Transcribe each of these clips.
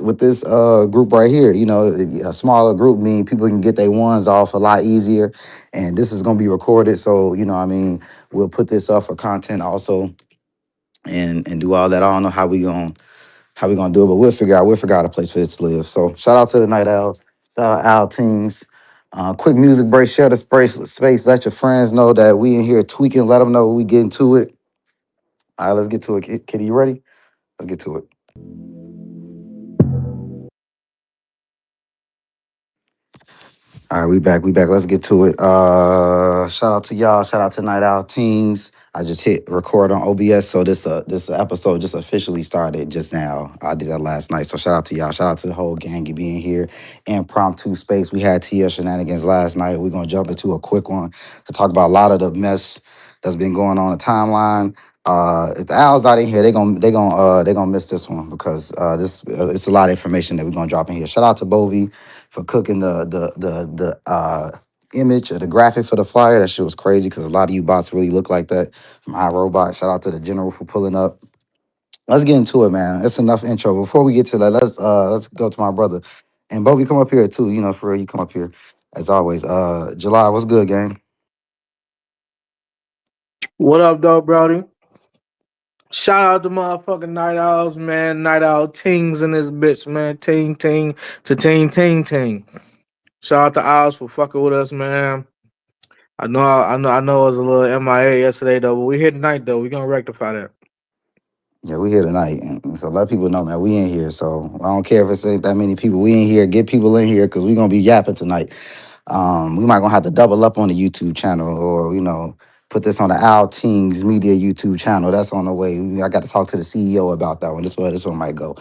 with this group right here. You know, a smaller group mean people can get their ones off a lot easier, and this is gonna be recorded. So you know, what I mean, we'll put this up for content also, and do all that. I don't know how we gonna do it, but we'll figure out a place for it to live. So shout out to the Night Owls, shout out Owl Teams. Quick music break, share the space. Let your friends know that we in here tweaking. Let them know we getting to it. All right, let's get to it. Kitty, you ready? Let's get to it. All right, we back. We back. Let's get to it. Shout out to y'all. Shout out to Night Owl Teams. I just hit record on OBS, so this episode just officially started just now. I did that last night, so shout out to y'all. Shout out to the whole gang being here. Impromptu space. We had TL shenanigans last night. We're gonna jump into a quick one to talk about a lot of the mess that's been going on the timeline. If the Owls not in here, they gonna miss this one because this it's a lot of information that we're gonna drop in here. Shout out to Bovie for cooking the image or the graphic for the flyer. That shit was crazy because a lot of you bots really look like that from iRobot. Shout out to the general for pulling up. Let's get into it, man. It's enough intro. Before we get to that, let's go to my brother. And Bovie, come up here too. You know, for real, you come up here as always. July, what's good, gang? What up, though, Brody? Shout out to motherfucking Night Owls, man. Night Owl Tings in this bitch, man. Ting, ting, to ting, ting, ting. Shout out to Owls for fucking with us, man. I know it was a little MIA yesterday, though, but we here tonight, though. We gonna rectify that. Yeah, we here tonight, and so let people know, man. We in here, so I don't care if it's ain't that many people. We in here. Get people in here because we gonna be yapping tonight. We might gonna have to double up on the YouTube channel, or put this on the Owl Teens Media YouTube channel. That's on the way. I got to talk to the CEO about that one. This one might go.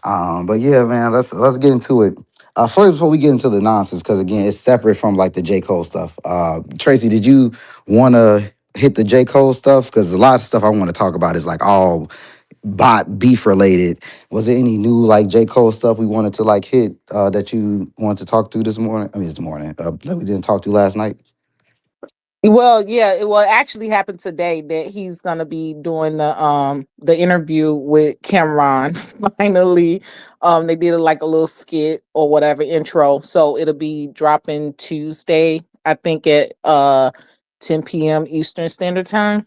But yeah, man, let's get into it. First, before we get into the nonsense, because again, it's separate from like the J Cole stuff. Tracy, did you want to hit the J Cole stuff? Because a lot of stuff I want to talk about is like all bot beef related. Was there any new like J. Cole stuff we wanted to like hit that you wanted to talk through this morning? I mean, this morning that we didn't talk to last night. Well, yeah, it will actually happen today that he's gonna be doing the interview with Cameron. Finally, they did like a little skit or whatever intro, so it'll be dropping Tuesday, I think at 10 p.m. Eastern Standard Time.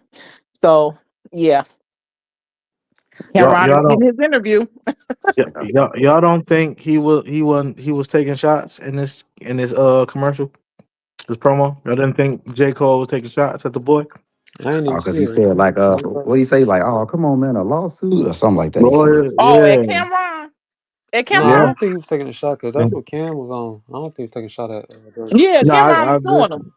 So yeah, Y'all, Cameron is y'all don't, getting his interview. y'all don't think he was taking shots in this commercial, this promo. Y'all didn't think J Cole was taking shots at the boy. I ain't even Oh, because see he it. said like Replay. what do you say? Like, oh, come on, man, a lawsuit or something like that. He said. Boy, Oh, at yeah, Cameron, at No, I yeah. Cameron, don't think he was taking a shot because that's what Cam was on. I don't think he was taking a shot at Dirty. yeah, No, Cameron I was agree. suing him.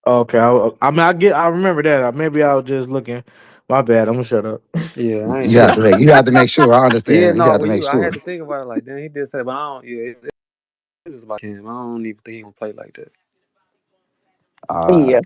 Okay, I mean, I remember that. Maybe I was just looking. My bad. I'm gonna shut up. Yeah, I ain't. You have to make sure. I Yeah, understand. You no, have to when make you, I sure. had to think about it. Like, then he did say, but I don't. Yeah, it was about Cam. I don't even think he gonna play like that. Uh, Yeah.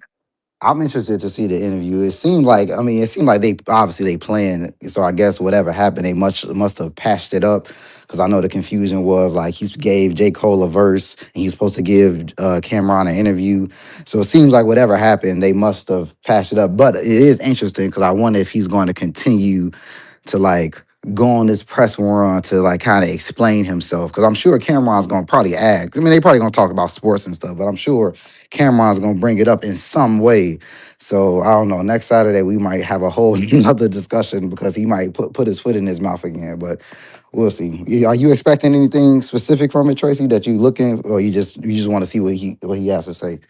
I'm interested to see the interview. It seemed like they obviously they planned. So I guess whatever happened, they must have patched it up. Because I know the confusion was like he gave J. Cole a verse and he's supposed to give Cameron an interview. So it seems like whatever happened, they must have patched it up. But it is interesting because I wonder if he's going to continue to like go on this press run to like kind of explain himself. Because I'm sure Cameron's going to probably ask. I mean, they probably going to talk about sports and stuff, but I'm sure Cameron's gonna bring it up in some way. So I don't know. Next Saturday we might have a whole another discussion because he might put his foot in his mouth again. But we'll see. Are you expecting anything specific from it, Tracy? That you looking, or you just want to see what he has to say?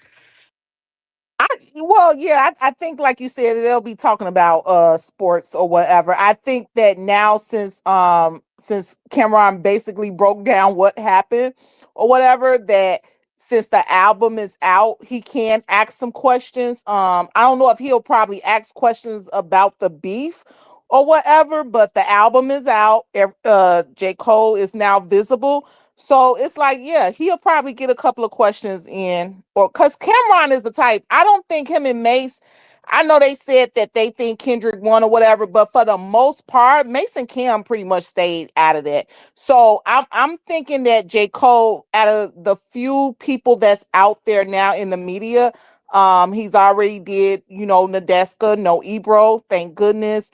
I think like you said, they'll be talking about sports or whatever. I think that now since Cameron basically broke down what happened or whatever, that since the album is out, he can ask some questions. I don't know if he'll probably ask questions about the beef or whatever, but the album is out. J. Cole is now visible. So it's like, yeah, he'll probably get a couple of questions in, or because Cameron is the type. I don't think him and Mace. I know they said that they think Kendrick won or whatever, but for the most part, Mace and Cam pretty much stayed out of that. So I'm thinking that J. Cole, out of the few people that's out there now in the media, he's already did, Nadeska, no Ebro, thank goodness.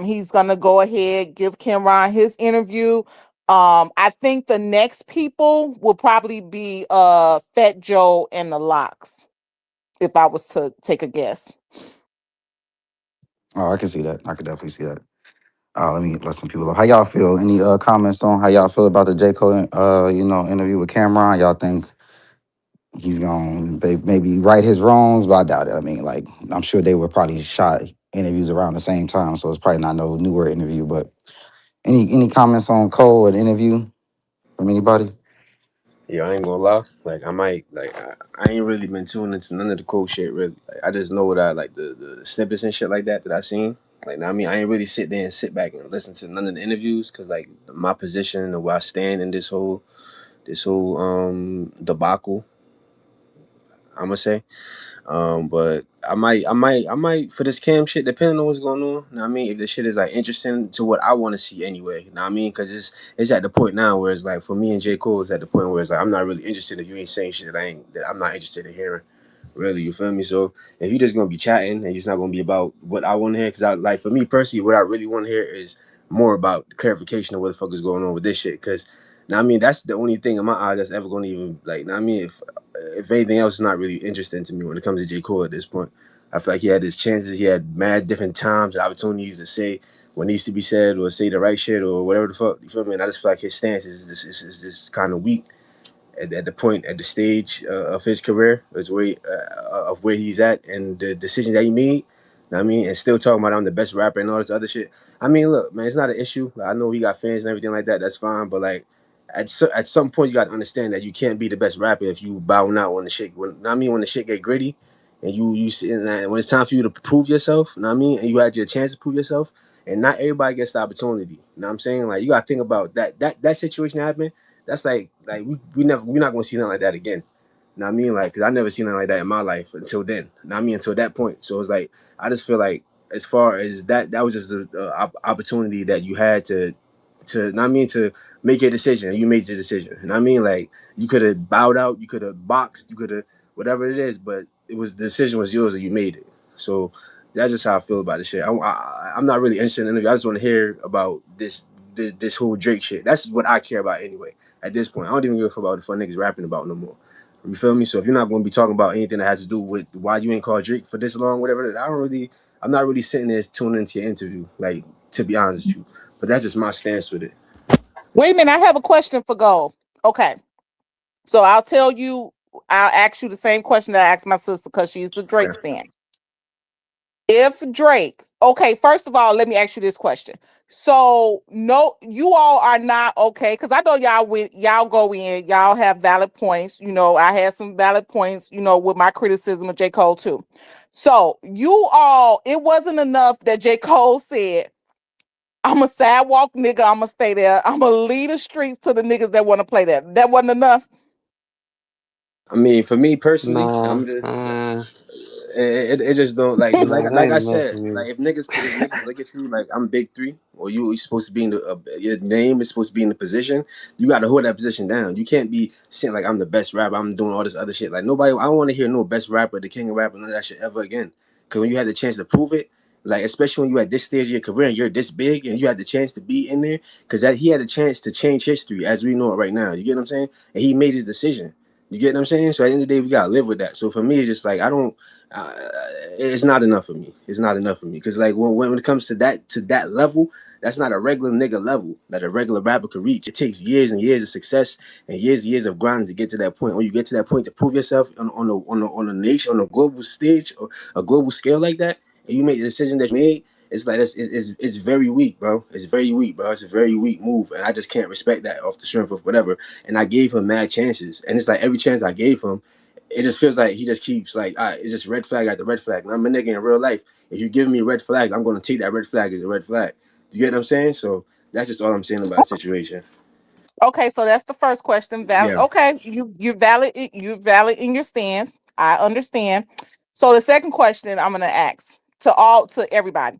He's gonna go ahead, give Cameron his interview. I think the next people will probably be Fat Joe and the Locks, if I was to take a guess. Oh, I can see that. I could definitely see that. Let me let some people know. How y'all feel? Any comments on how y'all feel about the J. Cole interview with Cameron? Y'all think he's gonna maybe right his wrongs, but I doubt it. I mean, like, I'm sure they were probably shot interviews around the same time, so it's probably not no newer interview. But any comments on Cole and interview from anybody? Yeah, I ain't gonna lie. Like I might like I ain't really been tuning into none of the cool shit really. Like I just know what I like the snippets and shit like that I seen. Like I mean I ain't really sit there and sit back and listen to none of the interviews because like my position and where I stand in this whole debacle, I'm gonna say. But I might for this cam shit, depending on what's going on. Know what I mean, if the shit is like interesting to what I want to see anyway. Know what I mean, because it's at the point now where it's like for me and J Cole, it's at the point where it's like I'm not really interested if you ain't saying shit that I'm not interested in hearing. Really, you feel me? So if you just gonna be chatting and it's not gonna be about what I want to hear, because I like for me personally, what I really want to hear is more about clarification of what the fuck is going on with this shit. Because now I mean that's the only thing in my eyes that's ever gonna even like. Now I mean if anything else is not really interesting to me when it comes to J Cole at this point. I feel like he had his chances. He had mad different times, opportunities to say what needs to be said or say the right shit or whatever the fuck. You feel me? And I just feel like his stance is just kind of weak at the point at the stage of his career is where of where he's at and the decision that he made. Know what I mean, and still talking about I'm the best rapper and all this other shit. I mean, look, man, it's not an issue. I know he got fans and everything like that. That's fine, but like at some point you got to understand that you can't be the best rapper if you bowing out when the shit. When I mean, when the shit get gritty, and you sit in that, when it's time for you to prove yourself. Know what I mean, and you had your chance to prove yourself, and not everybody gets the opportunity. You know what I'm saying? Like you got to think about that situation happened. That's like we're not gonna see nothing like that again. Know what I mean? Like, cause I never seen nothing like that in my life until then. Know what I mean? Until that point. So it's like I just feel like as far as that was just a opportunity that you had to know what I mean to make your decision. And you made your decision. Know what I mean? Like you could have bowed out, you could have boxed, you could have whatever it is, but it was the decision was yours and you made it. So that's just how I feel about this shit. I'm not really interested in the interview. I just want to hear about this whole Drake shit. That's what I care about anyway. At this point, I don't even give a fuck about the fun niggas rapping about no more. You feel me? So if you're not going to be talking about anything that has to do with why you ain't called Drake for this long, whatever, I'm not really sitting there tuning into your interview. Like to be honest with you, but that's just my stance with it. Wait a minute, I have a question for Gold. Okay, so I'll ask you the same question that I asked my sister because she's the Drake Okay. stan. If Drake, okay, first of all, let me ask you this question. So, no, you all are not okay because I know y'all go in, y'all have valid points. I had some valid points, with my criticism of J. Cole too. So, it wasn't enough that J. Cole said, I'm a sidewalk nigga, I'm gonna stay there, I'm gonna lead the streets to the niggas that want to play that. That wasn't enough. I mean, for me personally, Nah, I'm just it just don't nah, that like ain't I enough said for me. like if niggas look at you like I'm big three or you supposed to be in the your name is supposed to be in the position, you got to hold that position down. You can't be saying like I'm the best rapper, I'm doing all this other shit. Like nobody, I don't want to hear no best rapper, the king of rap, none of that shit ever again. Because when you had the chance to prove it, like especially when you at this stage of your career and you're this big and you had the chance to be in there, because that he had a chance to change history as we know it right now. You get what I'm saying? And he made his decision. You get what I'm saying? So at the end of the day, we gotta live with that. So for me, it's just like I don't. Uh, it's not enough for me. It's not enough for me because like when it comes to that level, that's not a regular nigga level that a regular rapper could reach. It takes years and years of success and years of grinding to get to that point. When you get to that point to prove yourself on a nation on a global stage or a global scale like that, and you make the decision that you made, it's like it's very weak, bro. It's very weak, bro. It's a very weak move, and I just can't respect that off the strength of whatever. And I gave him mad chances, and it's like every chance I gave him, it just feels like he just keeps like it's just red flag after red flag. And I'm a nigga in real life. If you give me red flags, I'm gonna take that red flag as a red flag. You get what I'm saying? So that's just all I'm saying about the situation. Okay, so that's the first question. Valid. Yeah. Okay, you're valid. You're valid in your stance. I understand. So the second question I'm gonna ask to everybody: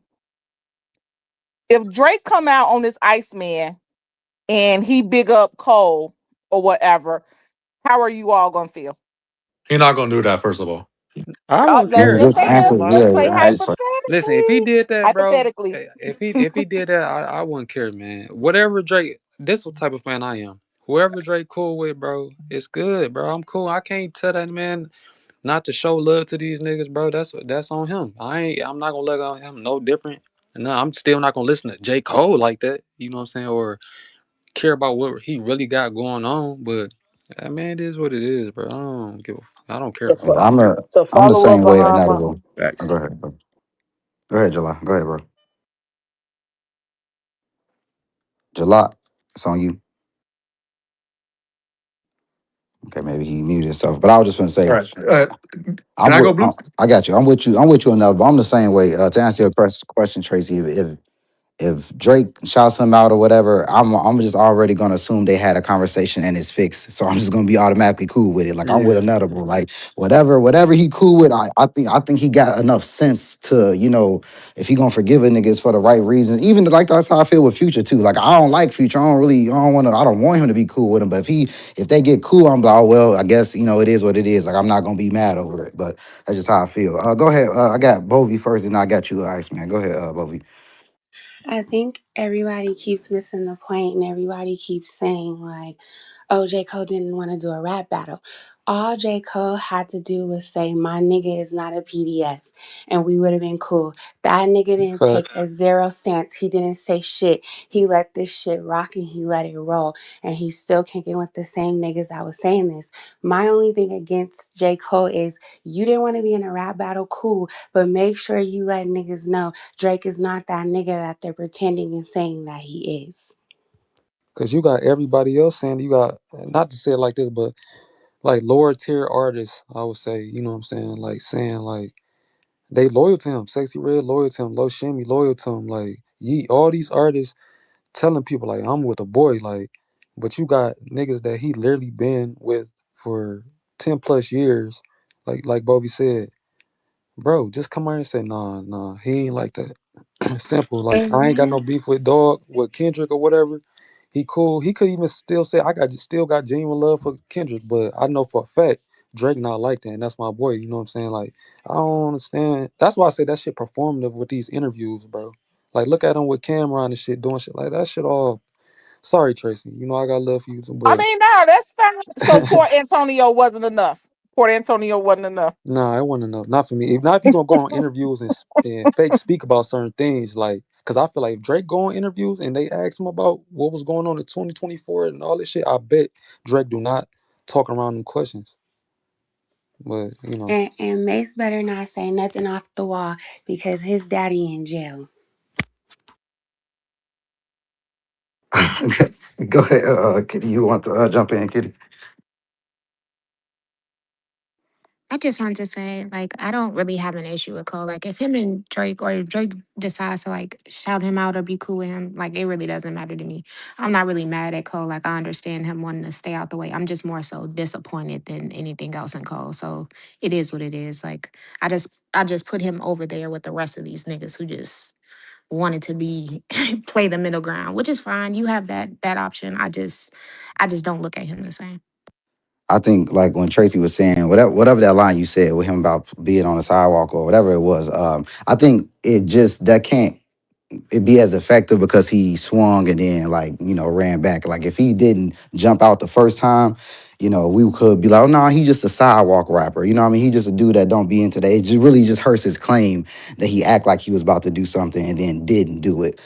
if Drake come out on this Iceman and he big up Cole or whatever, how are you all gonna feel? He not gonna do that. First of all, I wouldn't Let's care. just Just say I ain't if. answer. gonna lie. Let's Yeah, play I Listen, if he hypothetically. did that, bro, Hypothetically. if he did that, I wouldn't care, man. Whatever Drake, this what type of fan I am. Whoever Drake cool with, bro, it's good, bro. I'm cool. I can't tell that man not to show love to these niggas, bro. That's on him. I'm not gonna let on him no different. No, I'm still not gonna listen to J. Cole like that. You know what I'm saying? Or care about what he really got going on. But man, it is what it is, bro. I don't care To, for fo- Yeah, that. to I'm the follow up same way, behind my unedible. Facts. Go ahead, bro. Go ahead, July. Go ahead, bro. July, it's on you. Okay, maybe he muted himself. But I was just gonna All say, right. Can I'm I with. go, Blue? I got you. I'm with you. I'm with you on that. But I'm the same way. To answer your question, Tracy, if Drake shouts him out or whatever, I'm just already gonna assume they had a conversation and it's fixed. So I'm just gonna be automatically cool with it. Like I'm with Yeah, Anotable. Like whatever he cool with, I think he got enough sense to, if he gonna forgive a nigga it's for the right reasons. Even like that's how I feel with Future too. Like I don't like Future. I don't want him to be cool with him. But if they get cool, I'm like, oh well, I guess, it is what it is. Like I'm not gonna be mad over it. But that's just how I feel. Go ahead. I got Bovie first and I got you, Iceman. Go ahead, Bovie. I think everybody keeps missing the point and everybody keeps saying, like, oh, J. Cole didn't want to do a rap battle. All J. Cole had to do was say, my nigga is not a PDF, and we would have been cool. That nigga didn't take facts. a zero stance. He didn't say shit. He let this shit rock and he let it roll. And he's still kicking with the same niggas that was saying this. My only thing against J. Cole is you didn't want to be in a rap battle, cool, but make sure you let niggas know Drake is not that nigga that they're pretending and saying that he is. Cause you got everybody else saying you got not to say it like this, but like lower tier artists, I would say, you know what I'm saying, like saying like they loyal to him. Sexy Red loyal to him. Low Shimmy loyal to him. Like all these artists telling people like I'm with a boy. Like, but you got niggas that he literally been with for 10 plus years. Like Bobby said, bro, just come out and say nah, he ain't like that. Simple. Like I ain't got no And beef with dog with Kendrick or whatever. He cool. He could even still say I got still got genuine love for Kendrick, but I know for a fact Drake not like that, and that's my boy. You know what I'm saying? Like I don't understand. That's why I say that shit performative with these interviews, bro. Like look at him with Cameron and shit doing shit like that. Shit all. Sorry, Tracy. You know I got love for you too, I but mean, no, that's fine. So Port Antonio wasn't enough. Port Antonio wasn't enough. nah, it wasn't enough. Not for me. If not, if you gonna go on interviews and fake speak about certain things, like, cause I feel like if Drake go on interviews and they ask him about what was going on in 2024 and all this shit, I bet Drake do not talk around them questions. But and Mace better not say nothing off the wall because his daddy in jail. Go ahead, Kitty. You want to jump in, Kitty? I just wanted to say, like, I don't really have an issue with Cole. Like, if him and Drake, or if Drake decides to like shout him out or be cool with him, like, it really doesn't matter to me. I'm not really mad at Cole. Like, I understand him wanting to stay out the way. I'm just more so disappointed than anything else in Cole. So it is what it is. Like, I just put him over there with the rest of these niggas who just wanted to be play the middle ground, which is fine. You have that option. I just don't look at him the same. I think like when Tracy was saying whatever that line you said with him about being on the sidewalk or whatever it was, I think it just that can't it be as effective because he swung and then like ran back. Like if he didn't jump out the first time, we could be like, oh no, he just a sidewalk rapper. You know what I mean? He just a dude that don't be into that. It just really just hurts his claim that he act like he was about to do something and then didn't do it.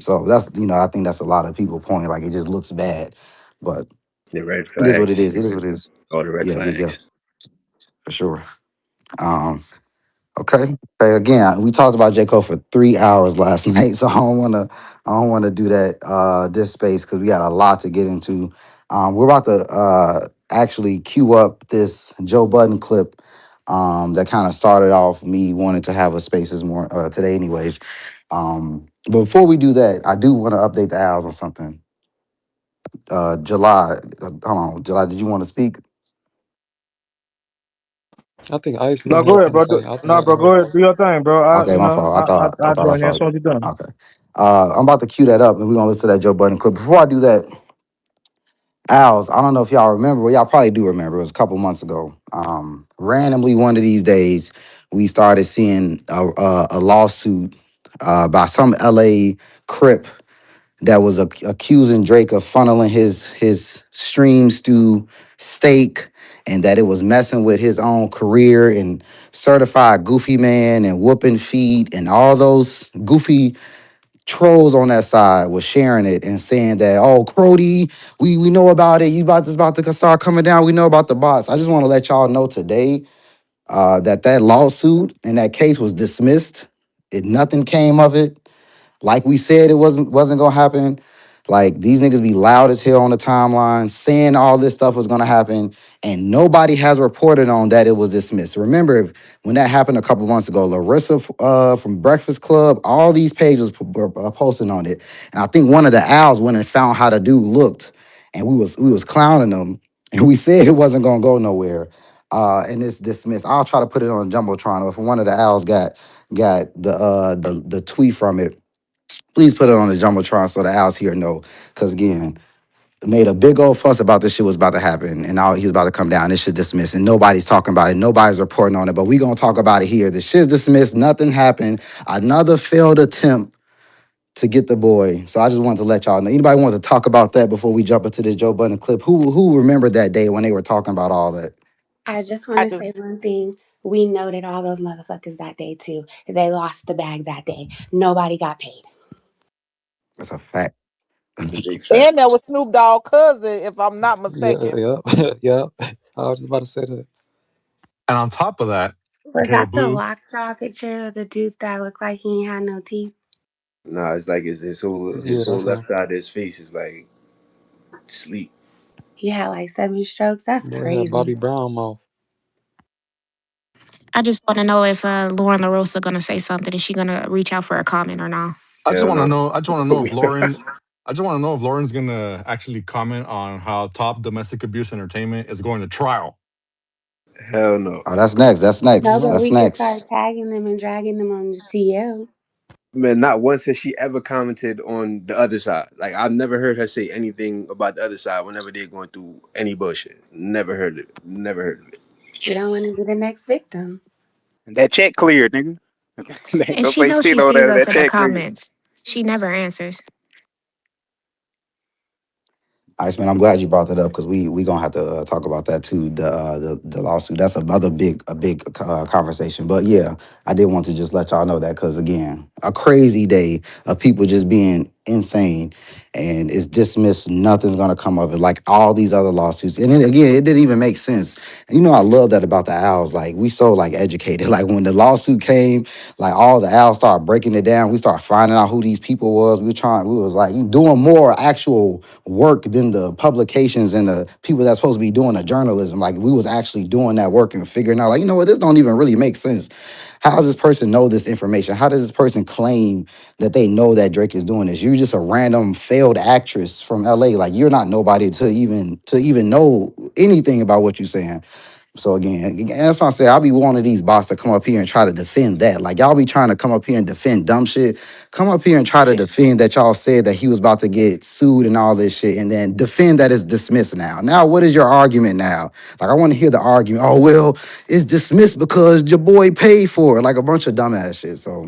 So that's I think that's a lot of people point like it just looks bad, but The red it is what it flags. is. It is what it is. Oh, the red Yeah, flags. for sure. Um, okay. Okay. Again, we talked about J. Cole for 3 hours last night, so I don't wanna do that this space because we got a lot to get into. We're about to actually queue up this Joe Budden clip that kind of started off me wanting to have a spaces more today anyways. But before we do that, I do want to update the owls on something. July, hold on, July, did you want to speak? I think No, Iceman go has ahead, something bro. to say. I No, think bro, go ahead. Do your thing, bro. Okay, my fault. I I thought I join here saw as you. soon as you're done. Okay. I'm about to cue that up and we're gonna listen to that Joe Budden clip. Before I do that, Al's, I don't know if y'all remember, well, y'all probably do remember, it was a couple months ago. Randomly one of these days, we started seeing a lawsuit by some LA Crip that was accusing Drake of funneling his streams through Stake, and that it was messing with his own career, and certified goofy man and whooping feet and all those goofy trolls on that side was sharing it and saying that, oh, Crody, we know about it. You about to start coming down. We know about the bots. I just want to let y'all know today that lawsuit and that case was dismissed. Nothing came of it. Like we said, it wasn't gonna happen. Like these niggas be loud as hell on the timeline, saying all this stuff was gonna happen, and nobody has reported on that it was dismissed. Remember when that happened a couple months ago, Larissa from Breakfast Club, all these pages were posting on it, and I think one of the owls went and found how the dude looked, and we was clowning them, and we said it wasn't gonna go nowhere. And it's dismissed. I'll try to put it on jumbotron, or if one of the owls got the tweet from it, please put it on the jumbotron so the owls here know. Because again, made a big old fuss about this shit was about to happen, and now he's about to come down. This shit dismissed, and nobody's talking about it. Nobody's reporting on it. But we gonna talk about it here. The shit's dismissed. Nothing happened. Another failed attempt to get the boy. So I just wanted to let y'all know. Anybody want to talk about that before we jump into this Joe Budden clip? Who remembered that day when they were talking about all that? I just want I to do. say one thing. We noted all those motherfuckers that day too. They lost the bag that day. Nobody got paid. That's a fact. Big fact. And there was Snoop Dogg cousin, if I'm not Yeah, mistaken. yeah, yeah. I was just about to say that. And on top of that, Was okay, that the Blue. lockjaw picture of the dude that looked like he ain't had no teeth? Nah, it's like Yeah, his whole that's left him. side of his face is like sleep. He had like 7 strokes. That's Boy had Bobby crazy. Brown mouth. I just want to know if Lauren LaRosa gonna say something. Is she gonna reach out for a comment or not? I just Hell want to no. know. I just want to know if Lauren. I just want to know if Lauren's gonna actually comment on how Top Domestic Abuse Entertainment is going to trial. Hell no. Oh, that's next. That's No, next. but That's we could start next. tagging them and dragging them on the TL. Man, not once has she ever commented on the other side. Like I've never heard her say anything about the other side whenever they're going through any bullshit. Never heard it. Never heard of it. We don't want to be the next victim. That check cleared, nigga. Ain't And no she say knows she Tito sees there. us That in the check cleared. comments. She never answers. Iceman, I'm glad you brought that up because we gonna have to talk about that too. The lawsuit. That's another big conversation. But yeah, I did want to just let y'all know that because again, a crazy day of people just being insane, and it's dismissed. Nothing's gonna come of it. Like all these other lawsuits, and then again, it didn't even make sense. And you know, I love that about the owls. Like we so like educated. Like when the lawsuit came, like all the owls started breaking it down. We started finding out who these people was. We was like doing more actual work than the publications and the people that's supposed to be doing the journalism. Like we was actually doing that work and figuring out, like, you know what, this don't even really make sense. How does this person know this information? How does this person claim that they know that Drake is doing this? You're just a random failed actress from LA. Like you're not nobody to even know anything about what you're saying. So again, that's why I say I'll be one of these bots to come up here and try to defend that. Like y'all be trying to come up here and defend dumb shit. Come up here and try to defend that y'all said that he was about to get sued and all this shit, and then defend that it's dismissed now. Now, what is your argument now? Like I want to hear the argument. Oh well, it's dismissed because your boy paid for it. Like a bunch of dumbass shit. So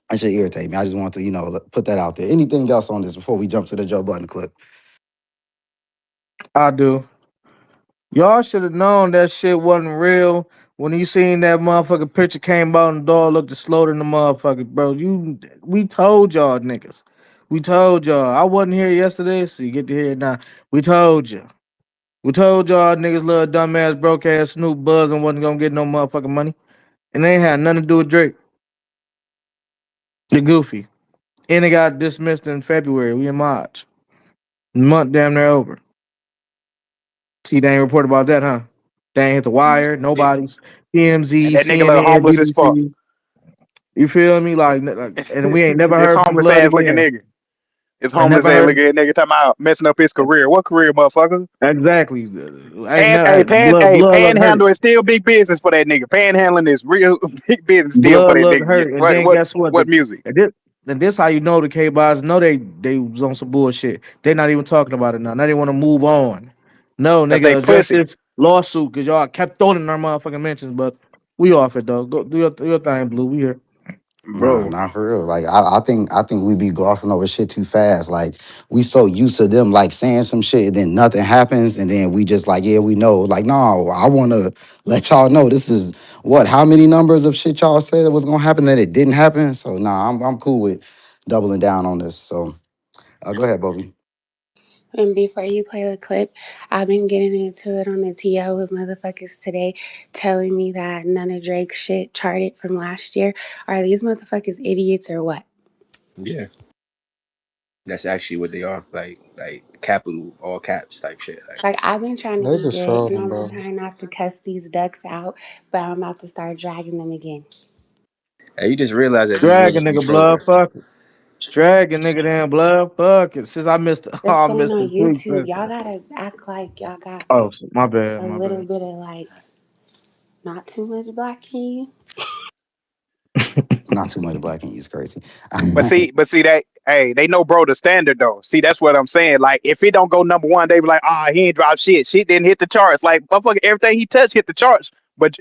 that should irritate me. I just want to, put that out there. Anything else on this before we jump to the Joe Button clip? I do. Y'all should have known that shit wasn't real when you seen that motherfucking picture came out and the dog looked slow than the motherfucker, bro. We told y'all niggas. We told y'all. I wasn't here yesterday, so you get to hear it now. We told you. We told y'all niggas little dumbass broke ass Snoop Buzz and wasn't gonna get no motherfucking money. And they ain't had nothing to do with Drake. The goofy. And it got dismissed in February. We in March. Month damn near over. See, they ain't report about that, huh? They ain't hit the wire. Yeah. Nobody's And TMZ, that nigga look CNN, homeless as fuck. BBC. You feel me? And we ain't never This heard from homeless Blood ass looking again. nigga. This I homeless never ass heard looking nigga talking about messing up his career. What career, motherfucker? exactly. I ain't never blood look hurt. Panhandle is still big business for that nigga. Panhandling is real big business still for Blood that look nigga. hurt. And What then what guess what? what music? And this how you know the K boys know they was on some bullshit. They not even talking about it now. Now they want to move on. No, Cause they nigga, address pussy. this lawsuit because y'all kept throwing in our motherfucking mentions, but we off it though. Go do your thing, Blue. We here. Nah, bro. not for real. Like I think we be glossing over shit too fast. Like we so used to them like saying some shit and then nothing happens and then we just like, yeah, we know. Like, no, I wanna let y'all know this is what, how many numbers of shit y'all said was gonna happen that it didn't happen. So nah, I'm cool with doubling down on this. So go ahead, Bobby. And before you play the clip, I've been getting into it on the TL with motherfuckers today telling me that none of Drake's shit charted from last year. Are these motherfuckers idiots or what? Yeah, that's actually what they are. Like capital all caps type shit. Like Like, I've been trying to They be just good and trolling, I've been bro. trying not to cuss these ducks out, but I'm about to start dragging them again. hey, you just realize that these Dragging niggas be nigga blood, trolling. fuck it. Dragging nigga damn blood, fuck it. Since I missed, It's oh, I going missed on the tweet YouTube. Y'all session. gotta act like y'all got Oh, my bad, a my little bad. bit of like not too much black in you. Not too much black and is crazy. But see that hey, they know bro the standard though. See, that's what I'm saying. Like if it don't go number one, they be like, ah, he ain't drop shit. Shit didn't hit the charts. Like motherfucker, everything he touched hit the charts. But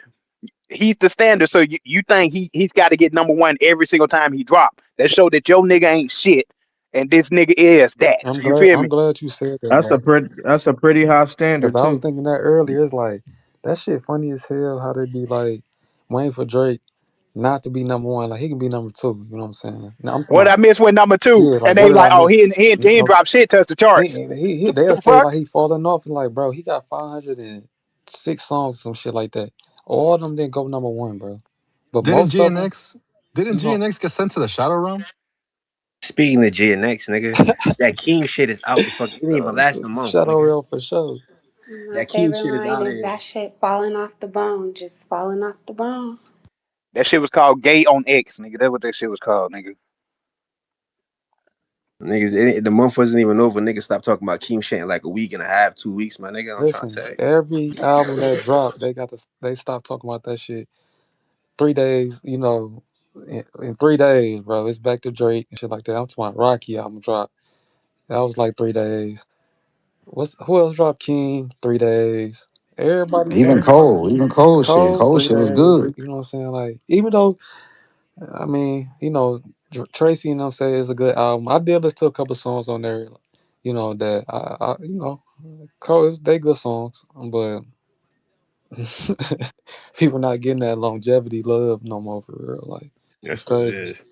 he's the standard, so you think he's got to get number one every single time he drop. That show that your nigga ain't shit, and this nigga is that. I'm You glad. feel I'm me? glad you said that, That's a bro. pretty high Cause standard I was too. thinking that earlier. It's like that shit funny as hell. How they be like waiting for Drake not to be number one. Like he can be number two. You know what I'm saying? Now I'm talking What about I missed with number two, yeah. Like and what they did I like, oh, miss? he ain't No, drop shit, touch the charts. What they'll the say fuck? like he falling off and like bro, he got 506 songs, some shit like that. All of them didn't go number one, bro. But Didn't most of them, GNX didn't you know, GNX get sent to the shadow realm? Speaking of GNX, nigga, that King shit is out the fucking. It didn't even last a month, Shadow nigga. Rail for sure. My That King favorite shit is line out of is here. that shit falling off the bone, just falling off the bone. That shit was called Gay on X, nigga. That's what that shit was called, nigga. Niggas, the month wasn't even over. Niggas stopped talking about Keem shit in like a week and a half, 2 weeks, my nigga. I'm trying to Listen, tell you. every album that dropped, they stopped talking about that shit 3 days, in 3 days, bro, it's back to Drake and shit like that. I'm talking about Rocky album drop. That was like 3 days. Who else dropped King? 3 days. Everybody, Even Cole shit. Cole, Cole three shit was days. good. You know what I'm saying? Like, even though, I mean, Tracy, you know what I'm saying, is a good album. I did listen to a couple songs on there, that Cole, they good songs, but people not getting that longevity love no more for real. Like, it's That's what it crazy. is.